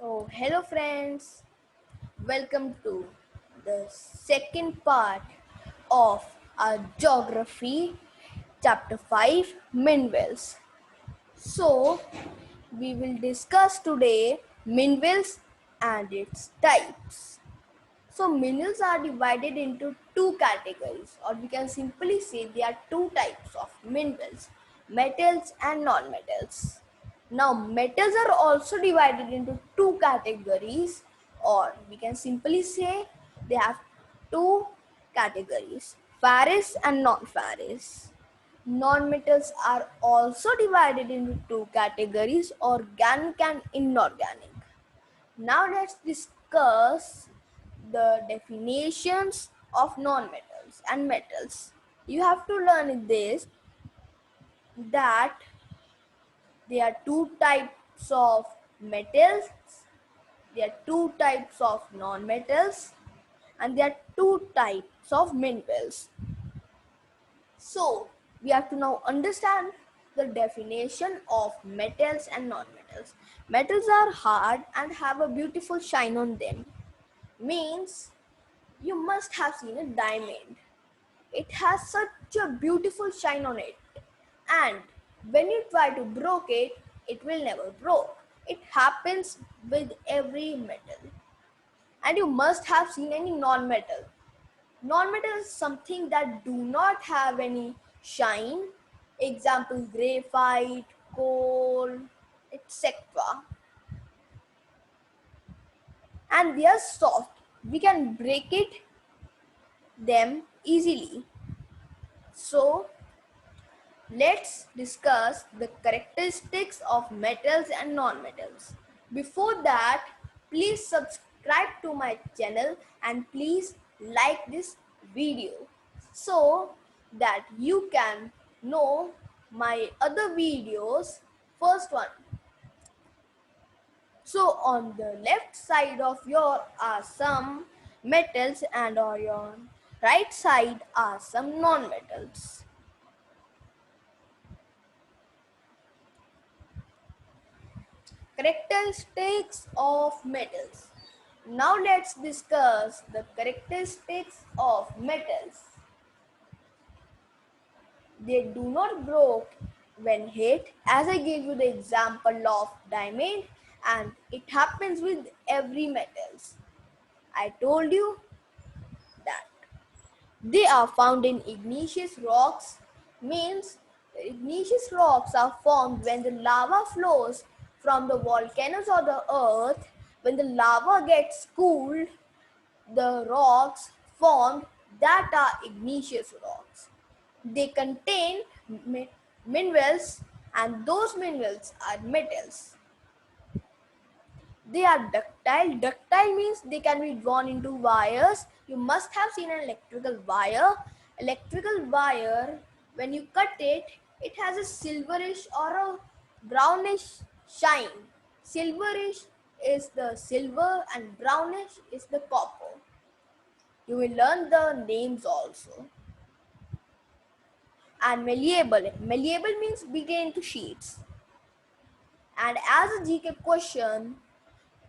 Oh, hello friends. Welcome to the second part of our geography chapter 5 minerals. So, we will discuss today minerals and its types. So, minerals are divided into two categories, or we can simply say there are two types of minerals, metals and non-metals. Now, metals are also divided into two categories, or we can simply say they have two categories, ferrous and non-ferrous. Non-metals are also divided into two categories, organic and inorganic. Now let's discuss the definitions of non-metals and metals. You have to learn this that there are two types of metals, there are two types of non-metals, and there are two types of minerals. So we have to now understand the definition of metals and non-metals. Metals are hard and have a beautiful shine on them. Means you must have seen a diamond. It has such a beautiful shine on it. And when you try to break it, it will never break. It happens with every metal. And you must have seen any non-metal. Non-metal is something that do not have any shine. Example graphite, coal, etc. And they are soft. We can break it them easily. So let's discuss the characteristics of metals and non-metals. Before that, please subscribe to my channel and please like this video so that you can know my other videos. First one. So on the left side of your are some metals and on your right side are some non-metals. Characteristics of metals. Now let's discuss the characteristics of metals. They do not break when hit, as I gave you the example of diamond, and it happens with every metals. I told you that they are found in igneous rocks, means igneous rocks are formed when the lava flows from the volcanoes or the earth. When the lava gets cooled, the rocks formed that are igneous rocks. They contain minerals, and those minerals are metals. They are ductile. Ductile means they can be drawn into wires. You must have seen an electrical wire. Electrical wire, when you cut it, it has a silverish or a brownish shine. Silverish is the silver and brownish is the copper. You will learn the names also. And malleable. Malleable means beaten into sheets. And as a GK question,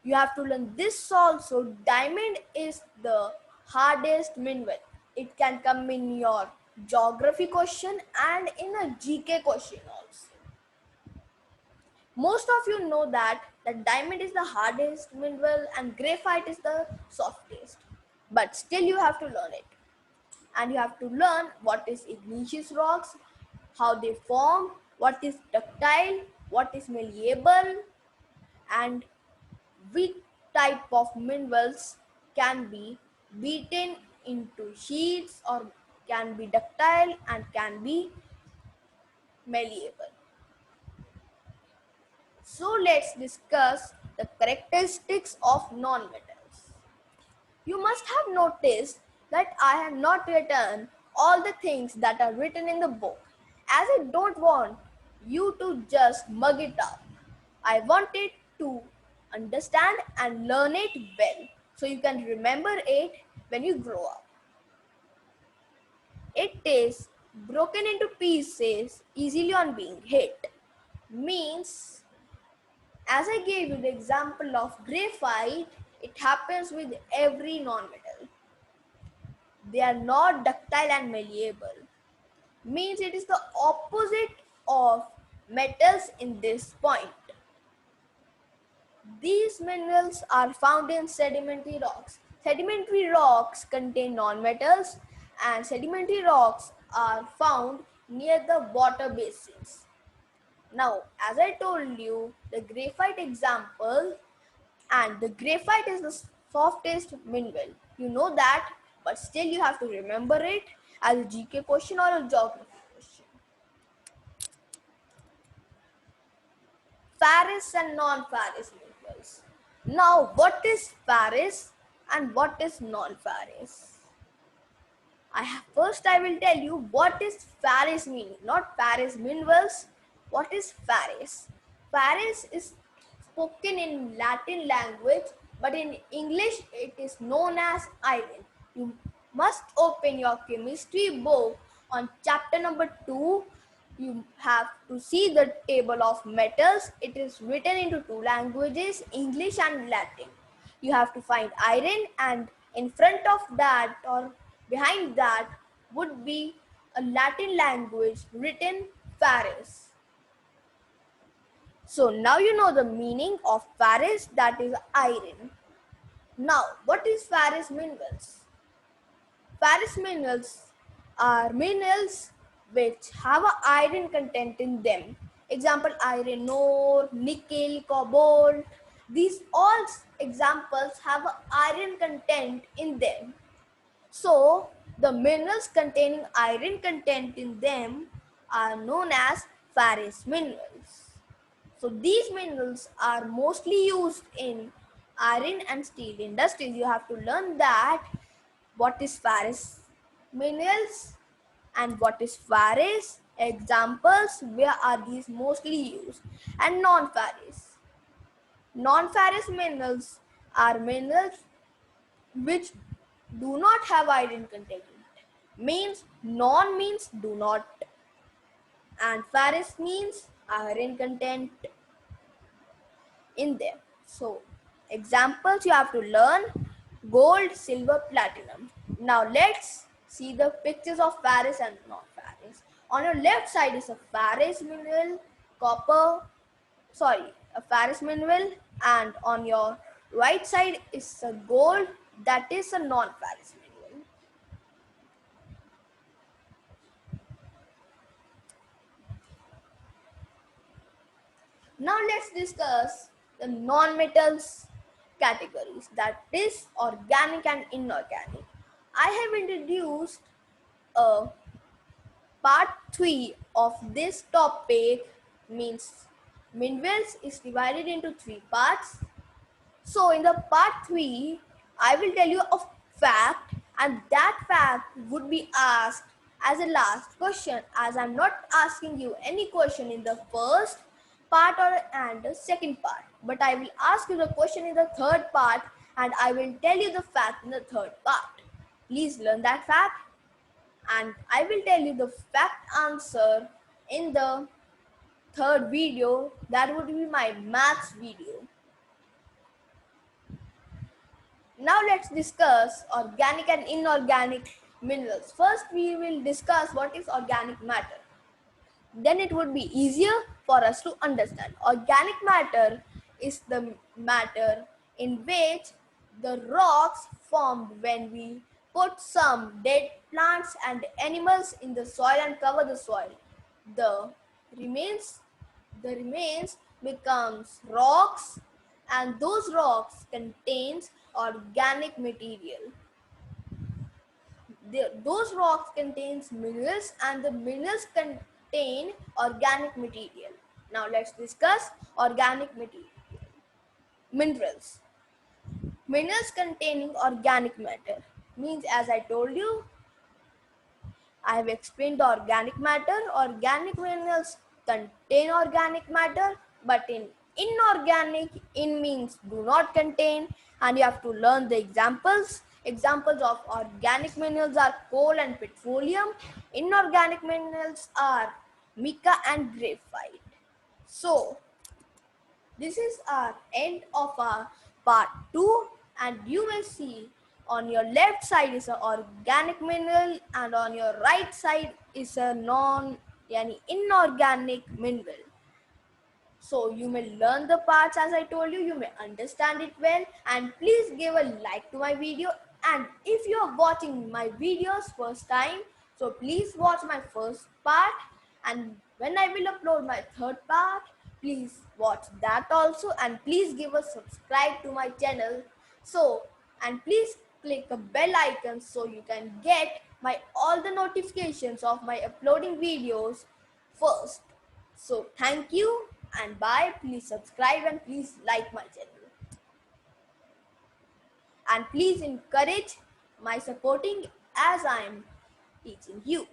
you have to learn this also. Diamond is the hardest mineral. It can come in your geography question and in a GK question also. Most of you know that diamond is the hardest mineral and graphite is the softest. But still you have to learn it. And you have to learn what is igneous rocks, how they form, what is ductile, what is malleable, and which type of minerals can be beaten into sheets or can be ductile and can be malleable. So let's discuss the characteristics of non-metals. You must have noticed that I have not written all the things that are written in the book, as I don't want you to just mug it up. I want it to understand and learn it well so you can remember it when you grow up. It is broken into pieces easily on being hit. Means As I gave you the example of graphite, it happens with every non-metal. They are not ductile and malleable. Means it is the opposite of metals in this point. These minerals are found in sedimentary rocks. Sedimentary rocks contain nonmetals, and sedimentary rocks are found near the water basins. Now, as I told you, the graphite example, and the graphite is the softest mineral. You know that, but still you have to remember it as a GK question or a geography question. Ferrous and non-ferrous minerals. Now, what is ferrous and what is non-ferrous? First I will tell you what is ferrous meaning, not ferrous minerals. What is ferrous? Ferrous is spoken in Latin language, but in English it is known as iron. You must open your chemistry book on chapter number 2. You have to see the table of metals. It is written into two languages, English and Latin. You have to find iron, and in front of that or behind that would be a Latin language written ferrous. So now you know the meaning of ferrous, that is iron. Now, what is ferrous minerals? Ferrous minerals are minerals which have a iron content in them. Example, iron ore, nickel, cobalt. These all examples have a iron content in them. So, the minerals containing iron content in them are known as ferrous minerals. So, these minerals are mostly used in iron and steel industries. You have to learn that what is ferrous minerals and what is ferrous. Examples, where are these mostly used, and non-ferrous. Non-ferrous minerals are minerals which do not have iron content. Means non means do not, and ferrous means iron content in them. So examples you have to learn: gold, silver, platinum. Now let's see the pictures of ferrous and non-ferrous. On your left side is a ferrous mineral, a ferrous mineral, and on your right side is a gold, that is a non-ferrous mineral. Now let's discuss the non-metals categories, that is organic and inorganic. I have introduced a part 3 of this topic, means minerals is divided into 3 parts. So in the part 3, I will tell you a fact, and that fact would be asked as a last question, as I'm not asking you any question in the first part and the second part, but I will ask you the question in the third part, and I will tell you the fact in the third part. Please learn that fact, and I will tell you the fact answer in the third video. That would be my maths video. Now let's discuss organic and inorganic minerals. First, we will discuss what is organic matter. Then it would be easier for us to understand. Organic matter is the matter in which the rocks formed when we put some dead plants and animals in the soil and cover the soil. The remains, the remains becomes rocks, and those rocks contains organic material. Those rocks contains minerals, and the minerals contain organic material. Now let's discuss organic material. Minerals. Minerals containing organic matter means, as I told you, I have explained the organic matter. Organic minerals contain organic matter, but in inorganic, in means do not contain, and you have to learn the examples. Examples of organic minerals are coal and petroleum. Inorganic minerals are mica and graphite. So, This is our end of our part 2, and you will see on your left side is an organic mineral and on your right side is a yani inorganic mineral. So you may learn the parts as I told you, you may understand it well, and please give a like to my video. And if you are watching my videos first time, so please watch my first part, and when I will upload my third part, please watch that also, and please give a subscribe to my channel. So, and please click a bell icon so you can get my all the notifications of my uploading videos first. So thank you and bye. Please subscribe and please like my channel. And please encourage my supporting as I am teaching you.